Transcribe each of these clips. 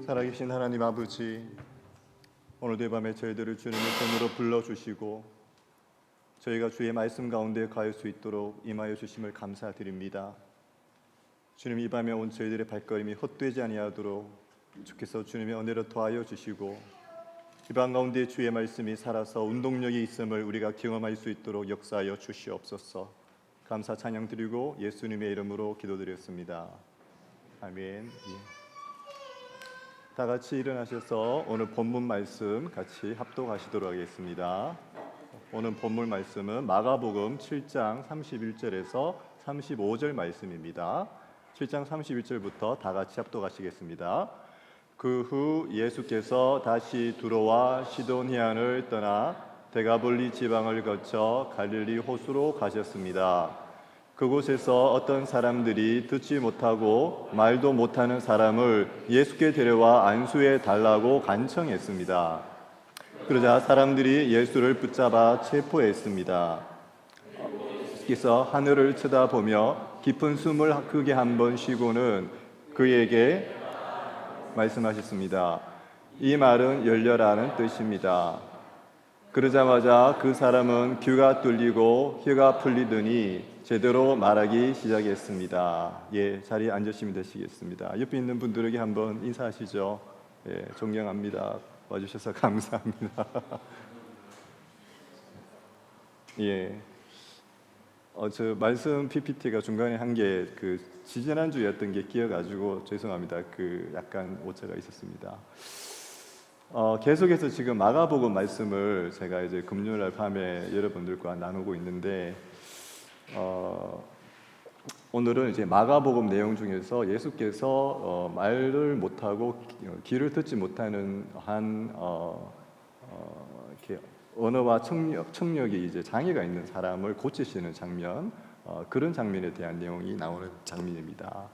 살아계신 하나님 아버지, 오늘도 이 밤에 저희들을 주님의 손으로 불러주시고 저희가 주의 말씀 가운데 가할 수 있도록 임하여 주심을 감사드립니다. 주님, 이 밤에 온 저희들의 발걸음이 헛되지 아니하도록 주께서 주님의 은혜를 더하여 주시고 이 밤 가운데 주의 말씀이 살아서 운동력이 있음을 우리가 경험할 수 있도록 역사하여 주시옵소서. 감사 찬양 드리고 예수님의 이름으로 기도드렸습니다. 아멘. 다 같이 일어나셔서 오늘 본문 말씀 같이 합독하시도록 하겠습니다. 오늘 본문 말씀은 마가복음 7장 31절에서 35절 말씀입니다. 7장 31절부터 다 같이 합독하시겠습니다. 그 후 예수께서 다시 두로와 시도니아를 떠나 데가볼리 지방을 거쳐 갈릴리 호수로 가셨습니다. 그곳에서 어떤 사람들이 듣지 못하고 말도 못하는 사람을 예수께 데려와 안수해 달라고 간청했습니다. 그러자 사람들이 예수를 붙잡아 체포했습니다. 예수께서 하늘을 쳐다보며 깊은 숨을 크게 한 번 쉬고는 그에게 말씀하셨습니다. 이 말은 열려라는 뜻입니다. 그러자마자 그 사람은 귀가 뚫리고 혀가 풀리더니 제대로 말하기 시작했습니다. 자리에 앉으시면 되시겠습니다. 옆에 있는 분들에게 한번 인사하시죠. 존경합니다. 와주셔서 감사합니다. 저 말씀 PPT가 중간에 한 게 지지난주였던 게 끼어가지고 죄송합니다. 약간 오차가 있었습니다. 계속해서 지금 마가복음 말씀을 제가 이제 금요일 밤에 여러분들과 나누고 있는데 오늘은 이제 마가복음 내용 중에서 예수께서 말을 못하고 귀를 듣지 못하는 이렇게 언어와 청력이 이제 장애가 있는 사람을 고치시는 장면, 그런 장면에 대한 내용이 나오는 장면입니다.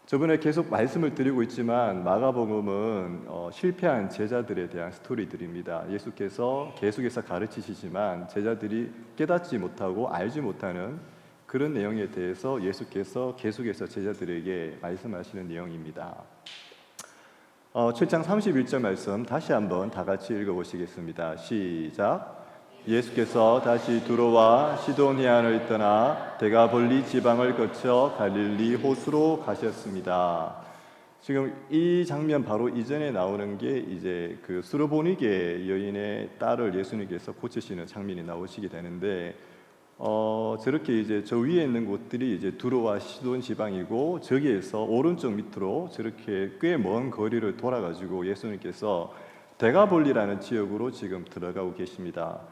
저번에 계속 말씀을 드리고 있지만 마가복음은 실패한 제자들에 대한 스토리들입니다. 예수께서 계속해서 가르치시지만 제자들이 깨닫지 못하고 알지 못하는 그런 내용에 대해서 예수께서 계속해서 제자들에게 말씀하시는 내용입니다. 7장 31절 말씀 다시 한번 다 같이 읽어보시겠습니다. 시작. 예수께서 다시 두로와 시도니아를 떠나 데가볼리 지방을 거쳐 갈릴리 호수로 가셨습니다. 지금 이 장면 바로 이전에 나오는 게 이제 그 수르보니게 여인의 딸을 예수님께서 고치시는 장면이 나오시게 되는데 저렇게 이제 저 위에 있는 곳들이 이제 두로와 시돈 지방이고 저기에서 오른쪽 밑으로 저렇게 꽤 먼 거리를 돌아가지고 예수님께서 데가볼리라는 지역으로 지금 들어가고 계십니다.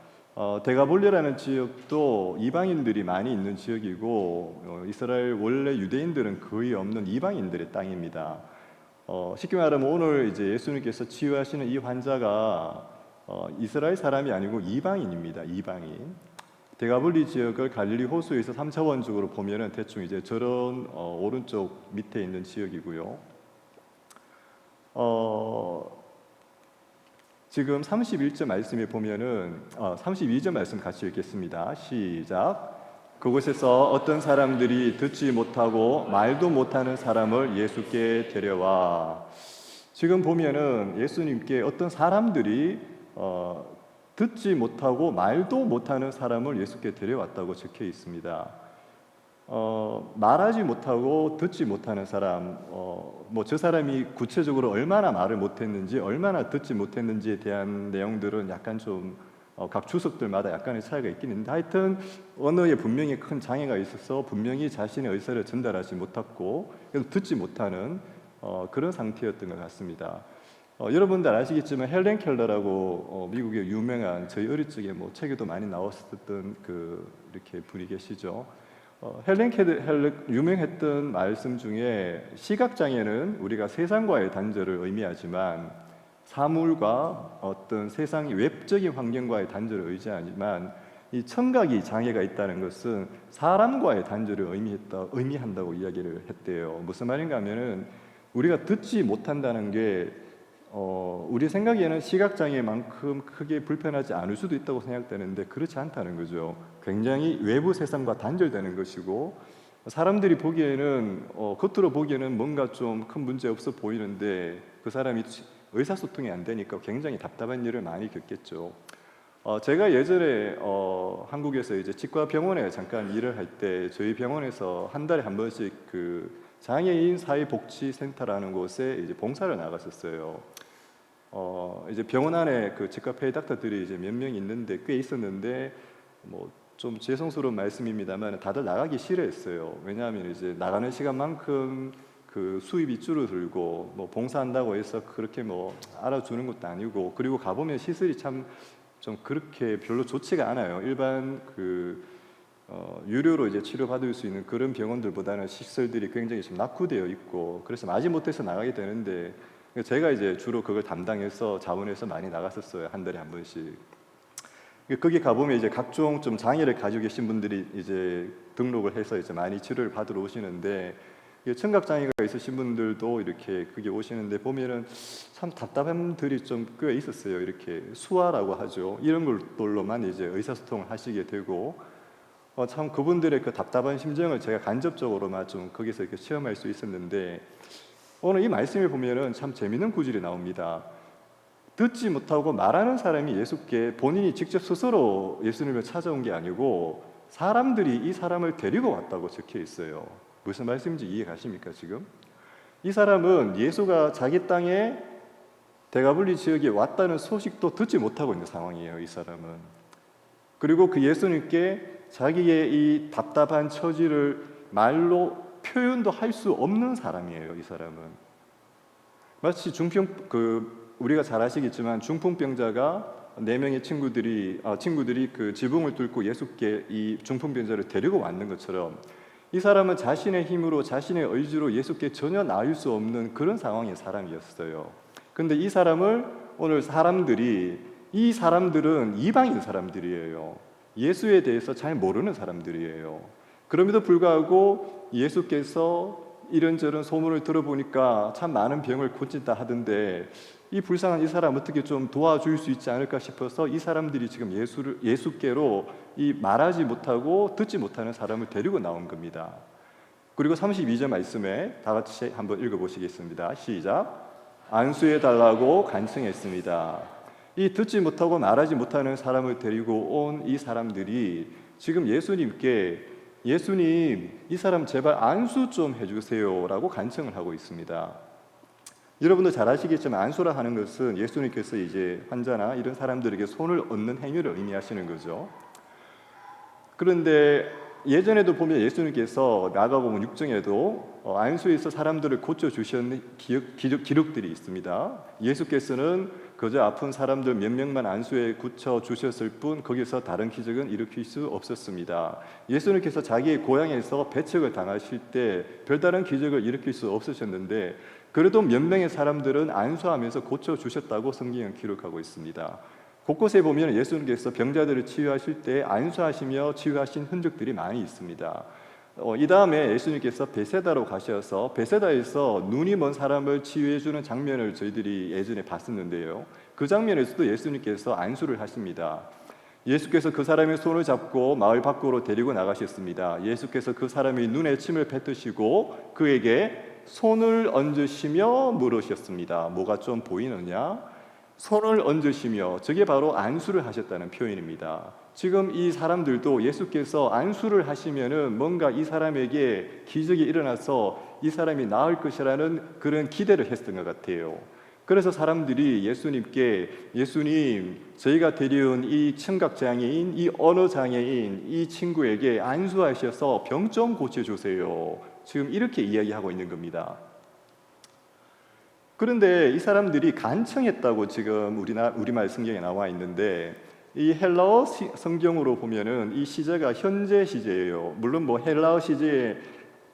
데가볼리라는 지역도 이방인들이 많이 있는 지역이고 이스라엘 원래 유대인들은 거의 없는 이방인들의 땅입니다. 쉽게 말하면 오늘 이제 예수님께서 치유하시는 이 환자가 이스라엘 사람이 아니고 이방인입니다. 이방인. 데가볼리 지역을 갈릴리 호수에서 3차원적으로 보면은 대충 이제 저런 오른쪽 밑에 있는 지역이고요. 지금 31절 말씀에 보면은 32절 말씀 같이 읽겠습니다. 시작. 그곳에서 어떤 사람들이 듣지 못하고 말도 못하는 사람을 예수께 데려와. 지금 보면은 예수님께 어떤 사람들이 듣지 못하고 말도 못하는 사람을 예수께 데려왔다고 적혀 있습니다. 말하지 못하고 듣지 못하는 사람, 저 사람이 구체적으로 얼마나 말을 못했는지, 얼마나 듣지 못했는지에 대한 내용들은 약간 좀 각 주석들마다 약간의 차이가 있긴 있는데 하여튼 언어에 분명히 큰 장애가 있어서 분명히 자신의 의사를 전달하지 못했고 듣지 못하는 그런 상태였던 것 같습니다. 여러분들 아시겠지만 헬렌 켈러라고 미국의 유명한 저희 어릴 적에 책에도 많이 나왔었던 이렇게 분이 계시죠. 헬렌 켈러 유명했던 말씀 중에 시각장애는 우리가 세상과의 단절을 의미하지만 사물과 어떤 세상의 외적인 환경과의 단절을 의지하지만 이 청각이 장애가 있다는 것은 사람과의 단절을 의미한다고 이야기를 했대요. 무슨 말인가 하면은 우리가 듣지 못한다는 게 우리 생각에는 시각장애만큼 크게 불편하지 않을 수도 있다고 생각되는데 그렇지 않다는 거죠. 굉장히 외부 세상과 단절되는 것이고 사람들이 보기에는 겉으로 보기에는 뭔가 좀 큰 문제 없어 보이는데 그 사람이 의사소통이 안 되니까 굉장히 답답한 일을 많이 겪겠죠. 제가 예전에 한국에서 이제 치과 병원에 잠깐 일을 할 때 저희 병원에서 한 달에 한 번씩 그 장애인 사회복지센터라는 곳에 이제 봉사를 나갔었어요. 이제 병원 안에 그 치과 페이 닥터들이 이제 몇 명 있는데 꽤 있었는데 뭐 좀 죄송스러운 말씀입니다만 다들 나가기 싫어했어요. 왜냐하면 이제 나가는 시간만큼 그 수입이 줄어들고 뭐 봉사한다고 해서 그렇게 뭐 알아주는 것도 아니고, 그리고 가보면 시설이 참 좀 그렇게 별로 좋지가 않아요. 일반 그 유료로 이제 치료받을 수 있는 그런 병원들보다는 시설들이 굉장히 좀 낙후되어 있고, 그래서 마지못해서 나가게 되는데 제가 이제 주로 그걸 담당해서 자원해서 많이 나갔었어요. 한 달에 한 번씩. 거기 가보면 이제 각종 좀 장애를 가지고 계신 분들이 이제 등록을 해서 이제 많이 치료를 받으러 오시는데, 청각 장애가 있으신 분들도 이렇게 그게 오시는데 보면은 참 답답한 들이 좀 꽤 있었어요. 이렇게 수화라고 하죠. 이런 걸로만 이제 의사소통을 하시게 되고, 참 그분들의 그 답답한 심정을 제가 간접적으로만 좀 거기서 이렇게 체험할 수 있었는데, 오늘 이 말씀에 보면은 참 재미있는 구절이 나옵니다. 듣지 못하고 말하는 사람이 예수께 본인이 직접 스스로 예수님을 찾아온 게 아니고 사람들이 이 사람을 데리고 왔다고 적혀 있어요. 무슨 말씀인지 이해 가십니까 지금? 이 사람은 예수가 자기 땅에 대가블리 지역에 왔다는 소식도 듣지 못하고 있는 상황이에요. 이 사람은. 그리고 그 예수님께 자기의 이 답답한 처지를 말로 표현도 할 수 없는 사람이에요. 이 사람은. 마치 우리가 잘 아시겠지만 중풍병자가 네 명의 친구들이 그 지붕을 뚫고 예수께 이 중풍병자를 데리고 왔는 것처럼, 이 사람은 자신의 힘으로 자신의 의지로 예수께 전혀 나을 수 없는 그런 상황의 사람이었어요. 그런데 이 사람을 오늘 이 사람들은 이방인 사람들이에요. 예수에 대해서 잘 모르는 사람들이에요. 그럼에도 불구하고 예수께서 이런저런 소문을 들어보니까 참 많은 병을 고친다 하던데, 이 불쌍한 이 사람 어떻게 좀 도와줄 수 있지 않을까 싶어서 이 사람들이 지금 예수께로 이 말하지 못하고 듣지 못하는 사람을 데리고 나온 겁니다. 그리고 32절 말씀에 다 같이 한번 읽어보시겠습니다. 시작. 안수해 달라고 간청했습니다. 이 듣지 못하고 말하지 못하는 사람을 데리고 온 이 사람들이 지금 예수님께, 예수님 이 사람 제발 안수 좀 해주세요 라고 간청을 하고 있습니다. 여러분도 잘 아시겠지만 안수라 하는 것은 예수님께서 이제 환자나 이런 사람들에게 손을 얹는 행위를 의미하시는 거죠. 그런데 예전에도 보면 예수님께서 마가복음 6장에도 안수에서 사람들을 고쳐주셨는 기록들이 있습니다. 예수께서는 그저 아픈 사람들 몇 명만 안수에 고쳐주셨을 뿐 거기서 다른 기적은 일으킬 수 없었습니다. 예수님께서 자기의 고향에서 배척을 당하실 때 별다른 기적을 일으킬 수 없으셨는데 그래도 몇 명의 사람들은 안수하면서 고쳐주셨다고 성경은 기록하고 있습니다. 곳곳에 보면 예수님께서 병자들을 치유하실 때 안수하시며 치유하신 흔적들이 많이 있습니다. 이 다음에 예수님께서 베세다로 가셔서 베세다에서 눈이 먼 사람을 치유해주는 장면을 저희들이 예전에 봤었는데요. 그 장면에서도 예수님께서 안수를 하십니다. 예수께서 그 사람의 손을 잡고 마을 밖으로 데리고 나가셨습니다. 예수께서 그 사람의 눈에 침을 뱉으시고 그에게 손을 얹으시며 물으셨습니다. 뭐가 좀 보이느냐? 손을 얹으시며, 저게 바로 안수를 하셨다는 표현입니다. 지금 이 사람들도 예수께서 안수를 하시면은 뭔가 이 사람에게 기적이 일어나서 이 사람이 나을 것이라는 그런 기대를 했던 것 같아요. 그래서 사람들이 예수님께, 예수님 저희가 데려온 이 청각장애인, 이 언어장애인 이 친구에게 안수하셔서 병 좀 고쳐주세요, 지금 이렇게 이야기하고 있는 겁니다. 그런데 이 사람들이 간청했다고 지금 우리말 성경에 나와 있는데, 이 헬라어 성경으로 보면은 이 시제가 현재 시제예요. 물론 뭐 헬라어 시제에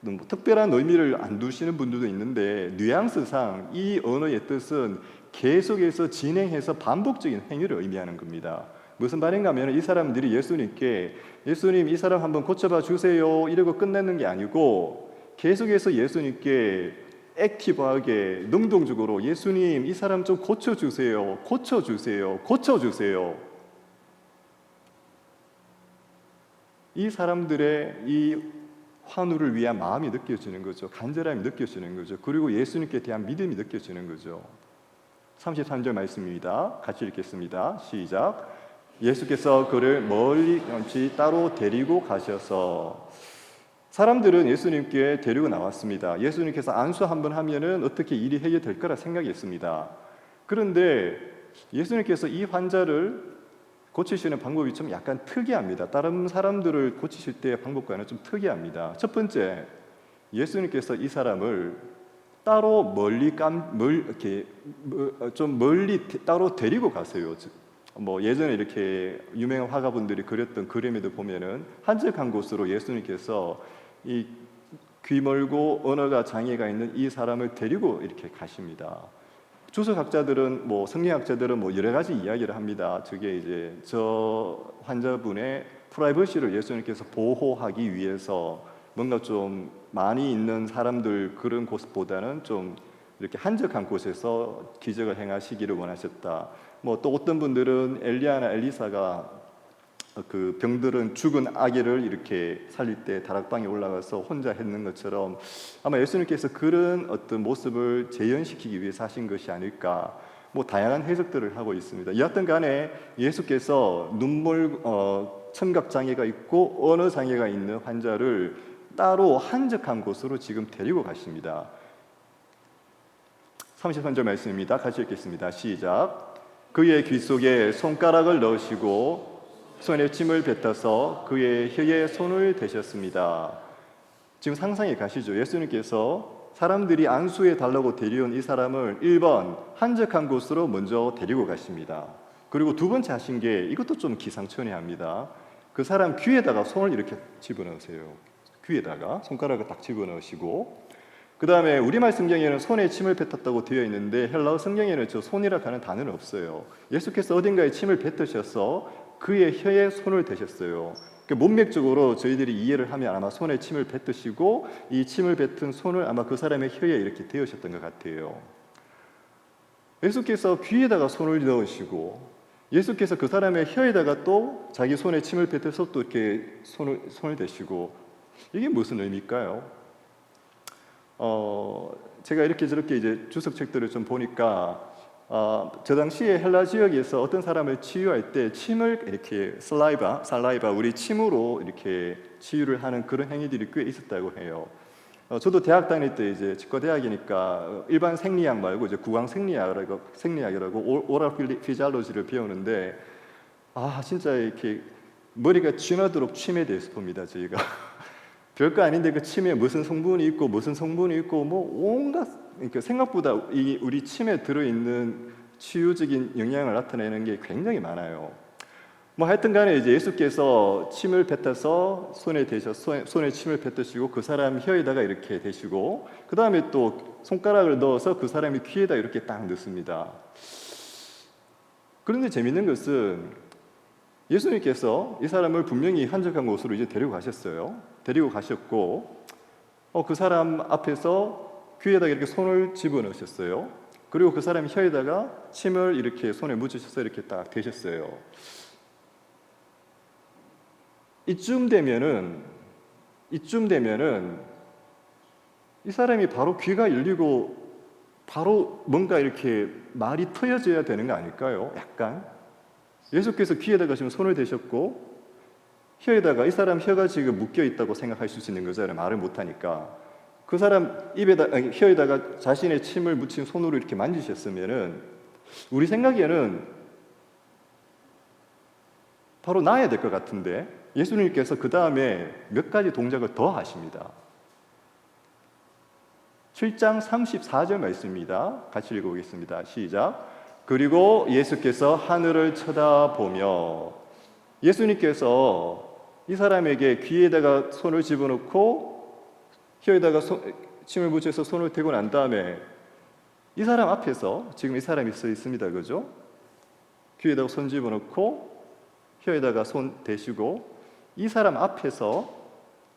뭐 특별한 의미를 안 두시는 분들도 있는데, 뉘앙스상 이 언어의 뜻은 계속해서 진행해서 반복적인 행위를 의미하는 겁니다. 무슨 말인가 하면 이 사람들이 예수님께, 예수님 이 사람 한번 고쳐봐 주세요 이러고 끝내는 게 아니고 계속해서 예수님께 액티브하게 능동적으로 예수님 이 사람 좀 고쳐주세요, 고쳐주세요, 고쳐주세요. 이 사람들의 이 환우를 위한 마음이 느껴지는 거죠. 간절함이 느껴지는 거죠. 그리고 예수님께 대한 믿음이 느껴지는 거죠. 33절 말씀입니다. 같이 읽겠습니다. 시작. 예수께서 그를 멀리 따로 데리고 가셔서, 사람들은 예수님께 데리고 나왔습니다. 예수님께서 안수 한번 하면은 어떻게 일이 해결될 거라 생각했습니다. 그런데 예수님께서 이 환자를 고치시는 방법이 좀 약간 특이합니다. 다른 사람들을 고치실 때의 방법과는 좀 특이합니다. 첫 번째, 예수님께서 이 사람을 따로 좀 멀리 따로 데리고 가세요. 뭐 예전에 이렇게 유명한 화가분들이 그렸던 그림에도 보면은 한적한 곳으로 예수님께서 이 귀멀고 언어가 장애가 있는 이 사람을 데리고 이렇게 가십니다. 주석학자들은 뭐 성경학자들은 뭐 여러 가지 이야기를 합니다. 저게 이제 저 환자분의 프라이버시를 예수님께서 보호하기 위해서 뭔가 좀 많이 있는 사람들 그런 곳보다는 좀 이렇게 한적한 곳에서 기적을 행하시기를 원하셨다. 뭐 또 어떤 분들은 엘리야나 엘리사가 그 병들은 죽은 아기를 이렇게 살릴 때 다락방에 올라가서 혼자 했는 것처럼 아마 예수님께서 그런 어떤 모습을 재현시키기 위해서 하신 것이 아닐까, 뭐 다양한 해석들을 하고 있습니다. 여하튼 간에 예수께서 청각 장애가 있고 언어 장애가 있는 환자를 따로 한적한 곳으로 지금 데리고 가십니다. 33절 말씀입니다. 같이 읽겠습니다. 시작. 그의 귀 속에 손가락을 넣으시고 손에 침을 뱉어서 그의 혀에 손을 대셨습니다. 지금 상상해 가시죠. 예수님께서 사람들이 안수해 달라고 데려온 이 사람을 1번 한적한 곳으로 먼저 데리고 가십니다. 그리고 두 번째 하신 게 이것도 좀 기상천외합니다. 그 사람 귀에다가 손을 이렇게 집어넣으세요. 귀에다가 손가락을 딱 집어넣으시고, 그 다음에 우리말 성경에는 손에 침을 뱉었다고 되어 있는데 헬라어 성경에는 저 손이라 하는 단어는 없어요. 예수께서 어딘가에 침을 뱉으셔서 그의 혀에 손을 대셨어요. 그러니까 문맥적으로 저희들이 이해를 하면 아마 손에 침을 뱉으시고 이 침을 뱉은 손을 아마 그 사람의 혀에 이렇게 대으셨던 것 같아요. 예수께서 귀에다가 손을 넣으시고 예수께서 그 사람의 혀에다가 또 자기 손에 침을 뱉어서 또 이렇게 손을 대시고, 이게 무슨 의미일까요? 제가 이렇게 저렇게 이제 주석책들을 좀 보니까 저 당시에 헬라 지역에서 어떤 사람을 치유할 때 침을 이렇게 살라이바 우리 침으로 이렇게 치유를 하는 그런 행위들이 꽤 있었다고 해요. 저도 대학 다닐 때 이제 치과대학이니까 일반 생리학 말고 이제 구강 생리학이라고 오랄 피지올로지를 배우는데 진짜 이렇게 머리가 쥐나도록 침에 대해서 봅니다. 저희가 별거 아닌데 그 침에 무슨 성분이 있고 뭐 온갖, 그러니까 생각보다 우리 침에 들어있는 치유적인 영향을 나타내는 게 굉장히 많아요. 뭐 하여튼 간에 이제 예수께서 침을 뱉어서 손에 침을 뱉으시고 그 사람 혀에다가 이렇게 대시고, 그 다음에 또 손가락을 넣어서 그 사람의 귀에다 이렇게 딱 넣습니다. 그런데 재밌는 것은 예수님께서 이 사람을 분명히 한적한 곳으로 이제 데리고 가셨고 그 사람 앞에서 귀에다가 이렇게 손을 집어넣으셨어요. 그리고 그 사람 혀에다가 침을 이렇게 손에 묻으셔서 이렇게 딱 대셨어요. 이쯤 되면은 이 사람이 바로 귀가 열리고 바로 뭔가 이렇게 말이 트여져야 되는 거 아닐까요? 약간 예수께서 귀에다가 지금 손을 대셨고 혀에다가 이 사람 혀가 지금 묶여 있다고 생각하실 수 있는 거잖아요. 말을 못하니까. 그 사람 혀에다가 자신의 침을 묻힌 손으로 이렇게 만지셨으면은 우리 생각에는 바로 나아야 될 것 같은데 예수님께서 그 다음에 몇 가지 동작을 더 하십니다. 7장 34절 말씀입니다. 같이 읽어보겠습니다. 시작. 그리고 예수께서 하늘을 쳐다보며, 예수님께서 이 사람에게 귀에다가 손을 집어넣고 혀에다가 침을 묻혀서 손을 대고 난 다음에 이 사람 앞에서 지금 이 사람이 서 있습니다. 그죠? 귀에다가 손 집어넣고 혀에다가 손 대시고 이 사람 앞에서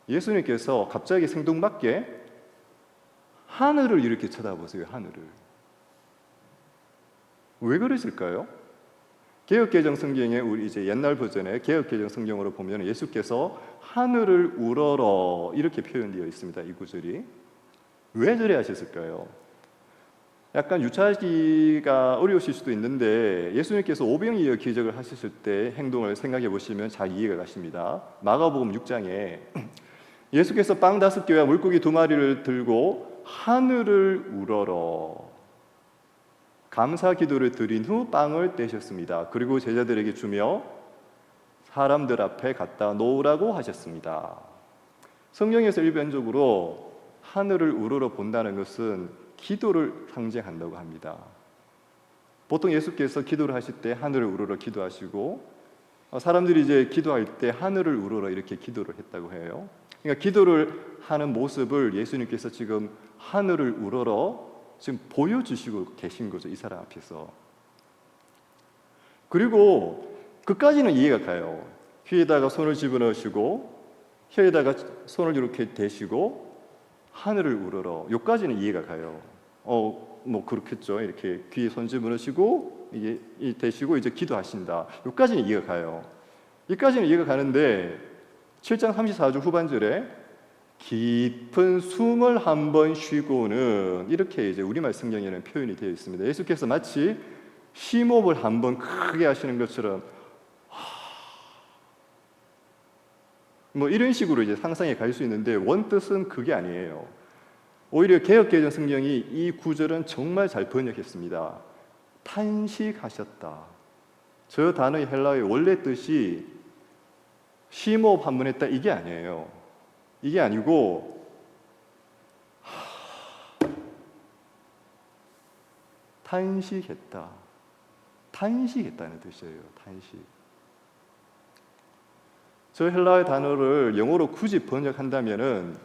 예수님께서 갑자기 생뚱맞게 하늘을 이렇게 쳐다보세요. 하늘을. 왜 그러실까요? 개역개정 성경에 우리 이제 옛날 버전의 개역개정 성경으로 보면 예수께서 하늘을 우러러 이렇게 표현되어 있습니다. 이 구절이 왜 저래 하셨을까요? 약간 유추하기가 어려우실 수도 있는데 예수님께서 오병이어 기적을 하셨을 때 행동을 생각해 보시면 잘 이해가 가십니다. 마가복음 6장에 예수께서 빵 5개와 물고기 2마리를 들고 하늘을 우러러 감사 기도를 드린 후 빵을 떼셨습니다. 그리고 제자들에게 주며 사람들 앞에 갖다 놓으라고 하셨습니다. 성경에서 일반적으로 하늘을 우러러 본다는 것은 기도를 상징한다고 합니다. 보통 예수께서 기도를 하실 때 하늘을 우러러 기도하시고 사람들이 이제 기도할 때 하늘을 우러러 이렇게 기도를 했다고 해요. 그러니까 기도를 하는 모습을 예수님께서 지금 하늘을 우러러 지금 보여주시고 계신 거죠. 이 사람 앞에서. 그리고 그까지는 이해가 가요. 휘에다가 손을 집어넣으시고 혀에다가 손을 이렇게 대시고 하늘을 우러러 여기까지는 이해가 가요. 뭐 그렇겠죠. 이렇게 귀에 손 집어넣으시고 이게 대시고 이제 기도하신다. 여기까지는 이해가 가요. 여기까지는 이해가 가는데 7장 34절 후반절에 깊은 숨을 한번 쉬고는 이렇게 이제 우리말 성경에는 표현이 되어 있습니다. 예수께서 마치 심호흡을 한번 크게 하시는 것처럼 뭐 이런 식으로 이제 상상해 갈 수 있는데 원뜻은 그게 아니에요. 오히려 개역개정 성경이 이 구절은 정말 잘 번역했습니다. 탄식하셨다. 저 단어의 헬라어의 원래 뜻이 심호흡 한번 했다 이게 아니에요. 이게 아니고 탄식했다. 탄식했다는 뜻이에요. 탄식. 저 헬라어 단어를 영어로 굳이 번역한다면은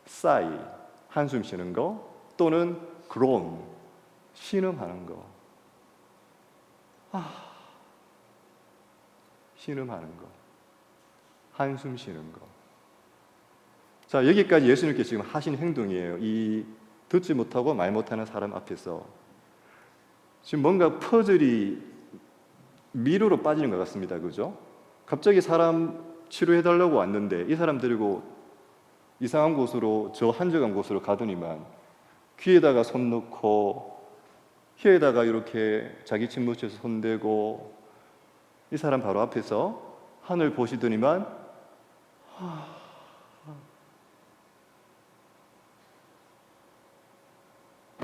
sigh, 한숨 쉬는 거 또는 groan, 신음하는 거. 신음하는 거. 한숨 쉬는 거. 자, 여기까지 예수님께서 지금 하신 행동이에요. 이 듣지 못하고 말 못하는 사람 앞에서 지금 뭔가 퍼즐이 미로로 빠지는 것 같습니다. 그죠? 갑자기 사람 치료해달라고 왔는데 이 사람 데리고 이상한 곳으로 저 한적한 곳으로 가더니만 귀에다가 손 넣고 혀에다가 이렇게 자기 침 묻혀서 손 대고 이 사람 바로 앞에서 하늘 보시더니만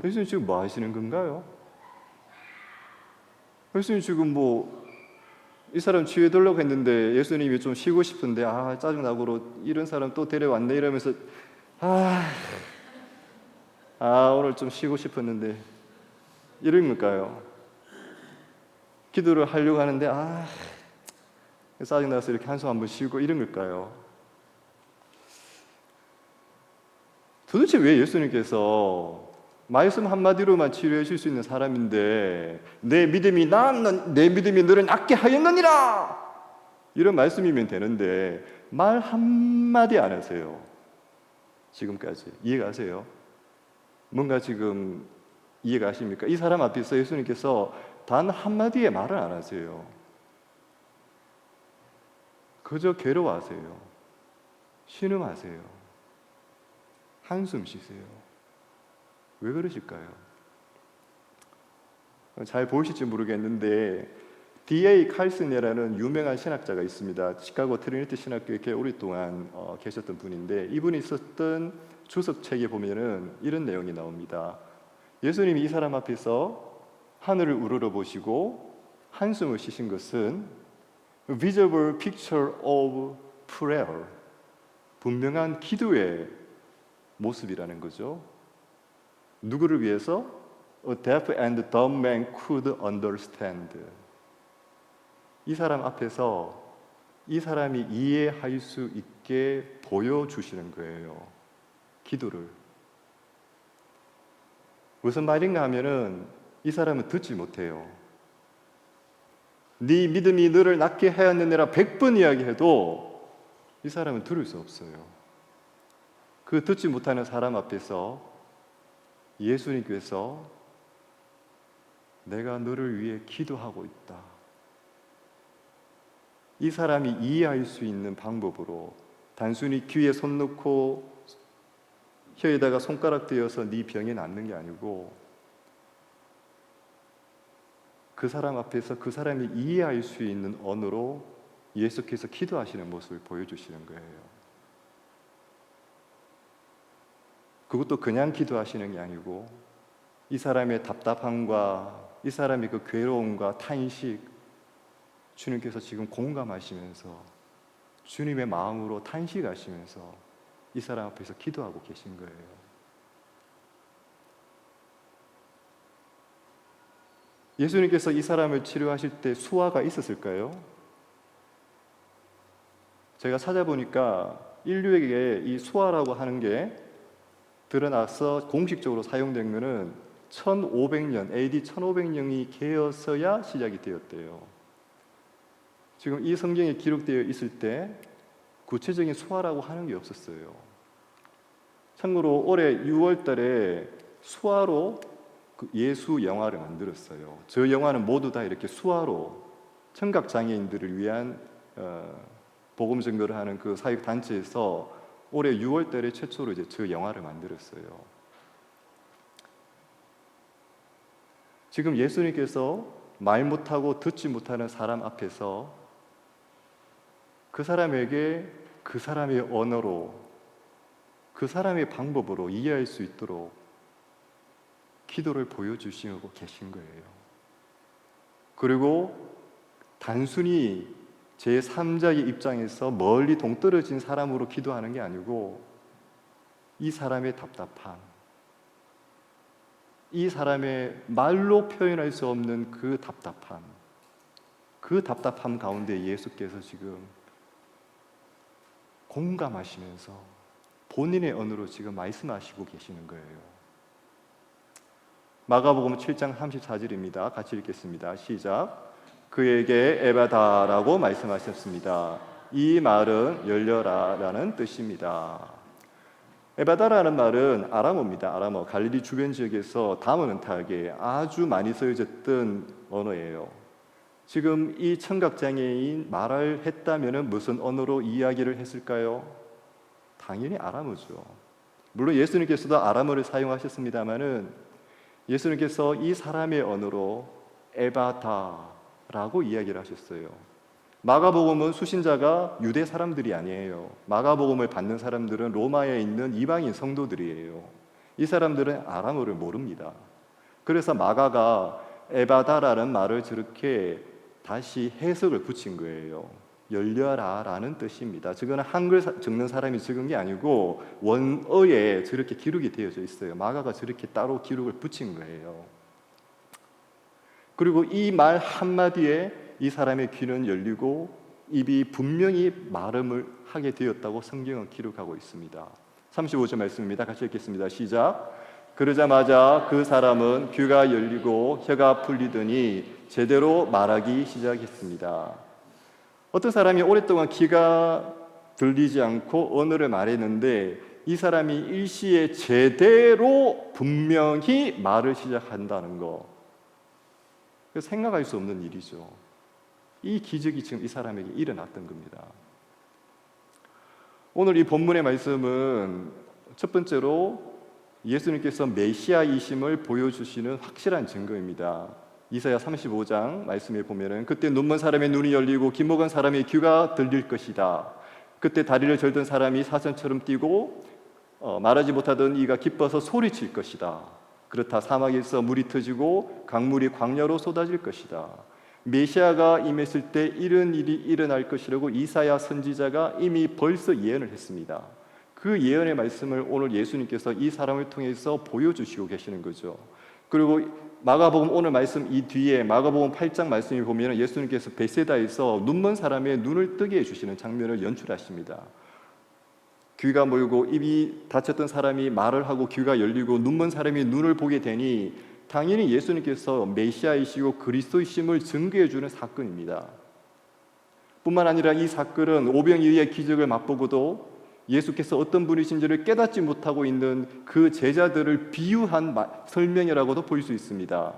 예수님 지금 뭐 하시는 건가요? 예수님 지금 뭐 이 사람 치유해달라고 했는데 예수님이 좀 쉬고 싶은데 짜증나고 이런 사람 또 데려왔네 이러면서 오늘 좀 쉬고 싶었는데 이런 걸까요? 기도를 하려고 하는데 짜증나서 이렇게 한숨 한번 쉬고 이런 걸까요? 도대체 왜 예수님께서 말씀 한마디로만 치료해 줄 수 있는 사람인데 내 믿음이 너를 낫게 하였느니라 이런 말씀이면 되는데 말 한마디 안 하세요. 지금까지 이해가 가세요? 뭔가 지금 이해가 가십니까? 이 사람 앞에서 예수님께서 단 한마디의 말을 안 하세요. 그저 괴로워하세요. 신음하세요. 한숨 쉬세요. 왜 그러실까요? 잘 보이실지 모르겠는데 D.A. 칼슨이라는 유명한 신학자가 있습니다. 시카고 트리니티 신학교에 꽤 오랫동안 계셨던 분인데 이분이 썼던 주석책에 보면은 이런 내용이 나옵니다. 예수님이 이 사람 앞에서 하늘을 우러러 보시고 한숨을 쉬신 것은 visible picture of prayer, 분명한 기도의 모습이라는 거죠. 누구를 위해서? A deaf and dumb man could understand. 이 사람 앞에서 이 사람이 이해할 수 있게 보여주시는 거예요. 기도를. 무슨 말인가 하면은 이 사람은 듣지 못해요. 네 믿음이 너를 낫게 하였느니라 100번 이야기해도 이 사람은 들을 수 없어요. 그 듣지 못하는 사람 앞에서 예수님께서 내가 너를 위해 기도하고 있다. 이 사람이 이해할 수 있는 방법으로 단순히 귀에 손 넣고 혀에다가 손가락 떼어서 네 병에 낫는 게 아니고 그 사람 앞에서 그 사람이 이해할 수 있는 언어로 예수께서 기도하시는 모습을 보여주시는 거예요. 그것도 그냥 기도하시는 게 아니고 이 사람의 답답함과 이 사람의 그 괴로움과 탄식, 주님께서 지금 공감하시면서 주님의 마음으로 탄식하시면서 이 사람 앞에서 기도하고 계신 거예요. 예수님께서 이 사람을 치료하실 때 수화가 있었을까요? 제가 찾아보니까 인류에게 이 수화라고 하는 게 드러나서 공식적으로 사용된 것은 1500년, AD 1500년이 되어서야 시작이 되었대요. 지금 이 성경에 기록되어 있을 때 구체적인 수화라고 하는 게 없었어요. 참고로 올해 6월 달에 수화로 예수 영화를 만들었어요. 저 영화는 모두 다 이렇게 수화로 청각장애인들을 위한 복음 증거를 하는 그 사역 단체에서 올해 6월 달에 최초로 이제 저 영화를 만들었어요. 지금 예수님께서 말 못하고 듣지 못하는 사람 앞에서 그 사람에게 그 사람의 언어로 그 사람의 방법으로 이해할 수 있도록 기도를 보여주시고 계신 거예요. 그리고 단순히 제3자의 입장에서 멀리 동떨어진 사람으로 기도하는 게 아니고 이 사람의 답답함, 이 사람의 말로 표현할 수 없는 그 답답함 가운데 예수께서 지금 공감하시면서 본인의 언어로 지금 말씀하시고 계시는 거예요. 마가복음 7장 34절입니다. 같이 읽겠습니다. 시작. 그에게 에바다라고 말씀하셨습니다. 이 말은 열려라 라는 뜻입니다. 에바다라는 말은 아람어입니다. 아람어. 갈릴리 주변 지역에서 다문은타하게 아주 많이 쓰여졌던 언어예요. 지금 이 청각장애인 말을 했다면 무슨 언어로 이야기를 했을까요? 당연히 아람어죠. 물론 예수님께서도 아람어를 사용하셨습니다마는 예수님께서 이 사람의 언어로 에바다라고 이야기를 하셨어요. 마가복음은 수신자가 유대 사람들이 아니에요. 마가복음을 받는 사람들은 로마에 있는 이방인 성도들이에요. 이 사람들은 아람어를 모릅니다. 그래서 마가가 에바다라는 말을 저렇게 다시 해석을 붙인 거예요. 열려라 라는 뜻입니다. 저거는 한글 적는 사람이 적은 게 아니고 원어에 저렇게 기록이 되어져 있어요. 마가가 저렇게 따로 기록을 붙인 거예요. 그리고 이 말 한마디에 이 사람의 귀는 열리고 입이 분명히 말음을 하게 되었다고 성경은 기록하고 있습니다. 35절 말씀입니다. 같이 읽겠습니다. 시작. 그러자마자 그 사람은 귀가 열리고 혀가 풀리더니 제대로 말하기 시작했습니다. 어떤 사람이 오랫동안 귀가 들리지 않고 언어를 말했는데 이 사람이 일시에 제대로 분명히 말을 시작한다는 거, 생각할 수 없는 일이죠. 이 기적이 지금 이 사람에게 일어났던 겁니다. 오늘 이 본문의 말씀은 첫 번째로 예수님께서 메시아이심을 보여주시는 확실한 증거입니다. 이사야 35장 말씀에 보면은 그때 눈먼 사람의 눈이 열리고 귀 먹은 사람의 귀가 들릴 것이다. 그때 다리를 절던 사람이 사슴처럼 뛰고 말하지 못하던 이가 기뻐서 소리칠 것이다. 그렇다 사막에서 물이 터지고 강물이 광야로 쏟아질 것이다. 메시아가 임했을 때 이런 일이 일어날 것이라고 이사야 선지자가 이미 벌써 예언을 했습니다. 그 예언의 말씀을 오늘 예수님께서 이 사람을 통해서 보여주시고 계시는 거죠. 그리고 마가복음 오늘 말씀 이 뒤에 마가복음 8장 말씀을 보면 예수님께서 베세다에서 눈먼 사람의 눈을 뜨게 해주시는 장면을 연출하십니다. 귀가 멀고 입이 닫혔던 사람이 말을 하고 귀가 열리고 눈먼 사람이 눈을 보게 되니 당연히 예수님께서 메시아이시고 그리스도이심을 증거해 주는 사건입니다. 뿐만 아니라 이 사건은 오병이어의 기적을 맛보고도 예수께서 어떤 분이신지를 깨닫지 못하고 있는 그 제자들을 비유한 설명이라고도 볼 수 있습니다.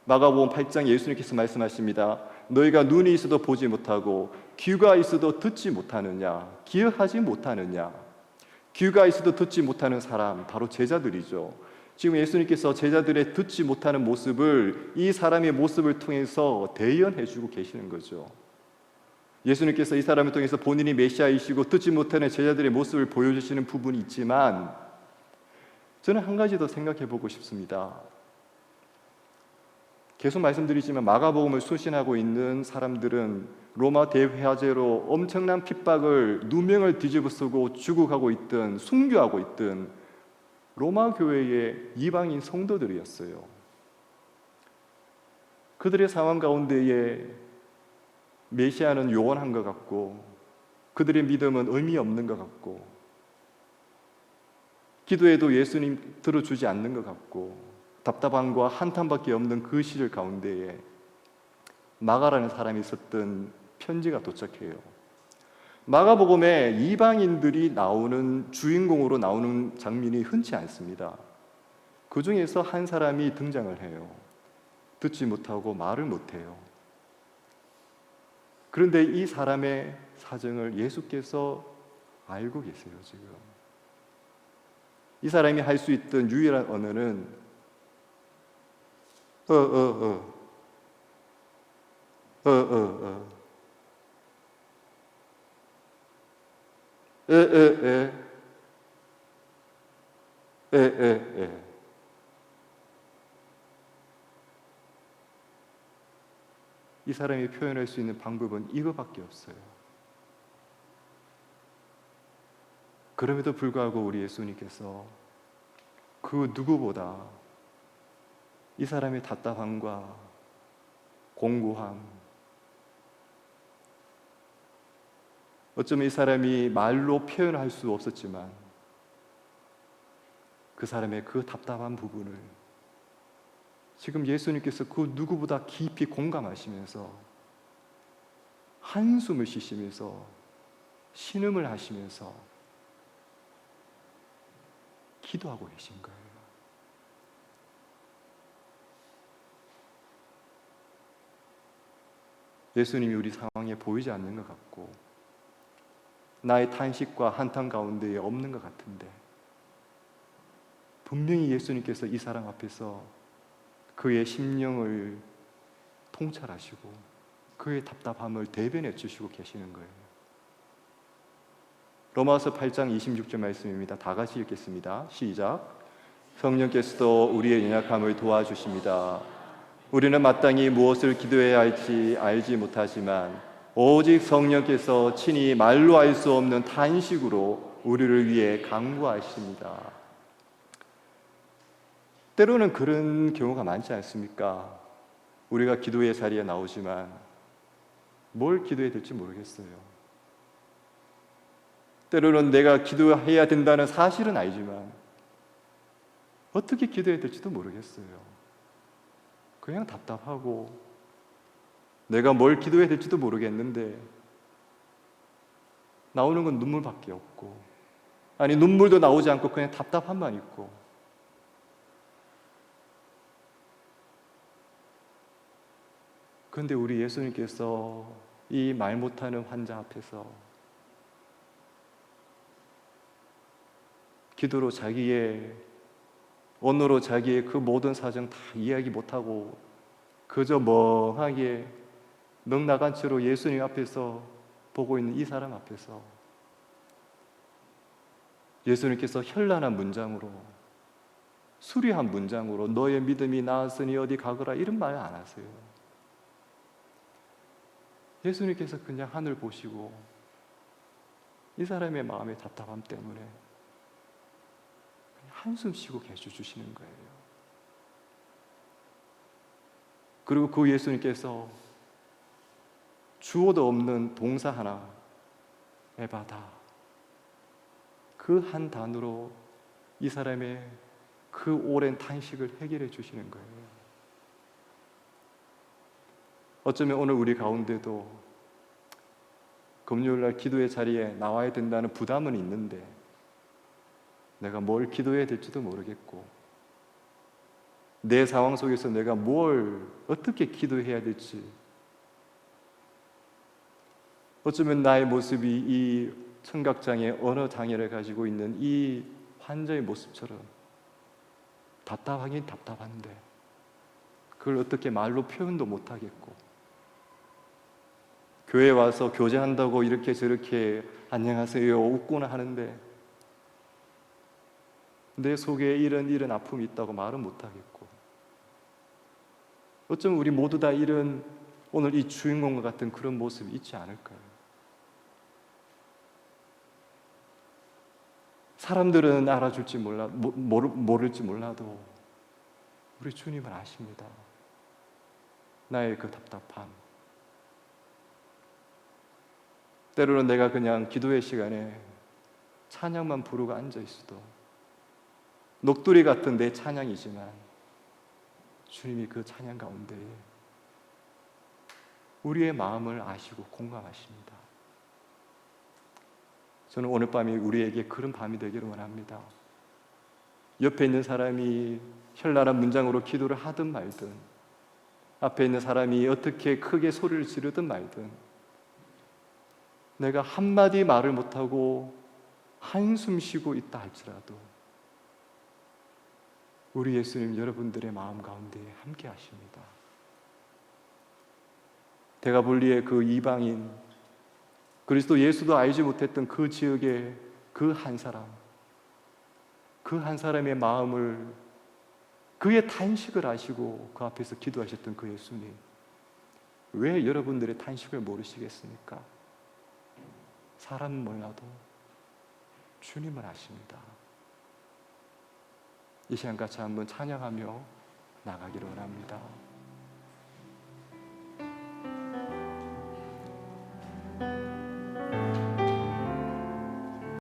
마가복음 8장 예수님께서 말씀하십니다. 너희가 눈이 있어도 보지 못하고 귀가 있어도 듣지 못하느냐? 기억하지 못하느냐? 귀가 있어도 듣지 못하는 사람, 바로 제자들이죠. 지금 예수님께서 제자들의 듣지 못하는 모습을 이 사람의 모습을 통해서 대연해 주고 계시는 거죠. 예수님께서 이 사람을 통해서 본인이 메시아이시고 듣지 못하는 제자들의 모습을 보여주시는 부분이 있지만, 저는 한 가지 더 생각해 보고 싶습니다. 계속 말씀드리지만 마가복음을 수신하고 있는 사람들은 로마 대회화제로 엄청난 핍박을 누명을 뒤집어 쓰고 죽어가고 있던, 순교하고 있던 로마 교회의 이방인 성도들이었어요. 그들의 상황 가운데에 메시아는 요원한 것 같고, 그들의 믿음은 의미 없는 것 같고, 기도해도 예수님 들어주지 않는 것 같고, 답답함과 한탄밖에 없는 그 시절 가운데에 마가라는 사람이 썼던 편지가 도착해요. 마가복음에 이방인들이 나오는, 주인공으로 나오는 장면이 흔치 않습니다. 그 중에서 한 사람이 등장을 해요. 듣지 못하고 말을 못해요. 그런데 이 사람의 사정을 예수께서 알고 계세요. 지금 이 사람이 할 수 있던 유일한 언어는 이 사람이 표현할 수 있는 방법은 이거밖에 없어요. 그럼에도 불구하고 우리 예수님께서 그 누구보다 이 사람의 답답함과 공고함, 어쩌면 이 사람이 말로 표현할 수 없었지만 그 사람의 그 답답한 부분을 지금 예수님께서 그 누구보다 깊이 공감하시면서 한숨을 쉬시면서 신음을 하시면서 기도하고 계신 거예요. 예수님이 우리 상황에 보이지 않는 것 같고, 나의 탄식과 한탄 가운데에 없는 것 같은데, 분명히 예수님께서 이 사람 앞에서 그의 심령을 통찰하시고 그의 답답함을 대변해 주시고 계시는 거예요. 로마서 8장 26절 말씀입니다. 다 같이 읽겠습니다. 시작. 성령께서도 우리의 연약함을 도와주십니다. 우리는 마땅히 무엇을 기도해야 할지 알지 못하지만 오직 성령께서 친히 말로 알 수 없는 탄식으로 우리를 위해 간구하십니다. 때로는 그런 경우가 많지 않습니까? 우리가 기도의 자리에 나오지만 뭘 기도해야 될지 모르겠어요. 때로는 내가 기도해야 된다는 사실은 알지만 어떻게 기도해야 될지도 모르겠어요. 그냥 답답하고 내가 뭘 기도해야 될지도 모르겠는데 나오는 건 눈물밖에 없고, 아니 눈물도 나오지 않고 그냥 답답함만 있고, 그런데 우리 예수님께서 이 말 못하는 환자 앞에서 기도로 자기의 언어로 자기의 그 모든 사정 다 이야기 못하고 그저 멍하게 넋나간 채로 예수님 앞에서 보고 있는 이 사람 앞에서 예수님께서 현란한 문장으로, 수려한 문장으로 너의 믿음이 나았으니 어디 가거라 이런 말 안 하세요. 예수님께서 그냥 하늘 보시고 이 사람의 마음의 답답함 때문에 한숨 쉬고 계셔 주시는 거예요. 그리고 그 예수님께서 주어도 없는 동사 하나, 에바다, 그 한 단어로 이 사람의 그 오랜 탄식을 해결해 주시는 거예요. 어쩌면 오늘 우리 가운데도 금요일날 기도의 자리에 나와야 된다는 부담은 있는데 내가 뭘 기도해야 될지도 모르겠고, 내 상황 속에서 내가 뭘 어떻게 기도해야 될지 어쩌면 나의 모습이 이 청각장애, 언어장애를 가지고 있는 이 환자의 모습처럼 답답하긴 답답한데 그걸 어떻게 말로 표현도 못하겠고, 교회 와서 교제한다고 이렇게 저렇게 안녕하세요 웃고는 하는데 내 속에 이런 아픔이 있다고 말은 못하겠고, 어쩌면 우리 모두 다 이런 오늘 이 주인공과 같은 그런 모습이 있지 않을까요? 사람들은 알아줄지 모를지 몰라도 우리 주님은 아십니다. 나의 그 답답함. 때로는 내가 그냥 기도의 시간에 찬양만 부르고 앉아 있어도 녹두리 같은 내 찬양이지만 주님이 그 찬양 가운데 우리의 마음을 아시고 공감하십니다. 저는 오늘 밤이 우리에게 그런 밤이 되기를 원합니다. 옆에 있는 사람이 현란한 문장으로 기도를 하든 말든, 앞에 있는 사람이 어떻게 크게 소리를 지르든 말든, 내가 한마디 말을 못하고 한숨 쉬고 있다 할지라도 우리 예수님 여러분들의 마음 가운데 함께 하십니다. 대가볼리의 그 이방인, 그리스도 예수도 알지 못했던 그 지역의 그 한 사람, 그 한 사람의 마음을, 그의 탄식을 아시고 그 앞에서 기도하셨던 그 예수님, 왜 여러분들의 탄식을 모르시겠습니까? 사람은 몰라도 주님은 아십니다. 이 시간 같이 한번 찬양하며 나가기를 원합니다.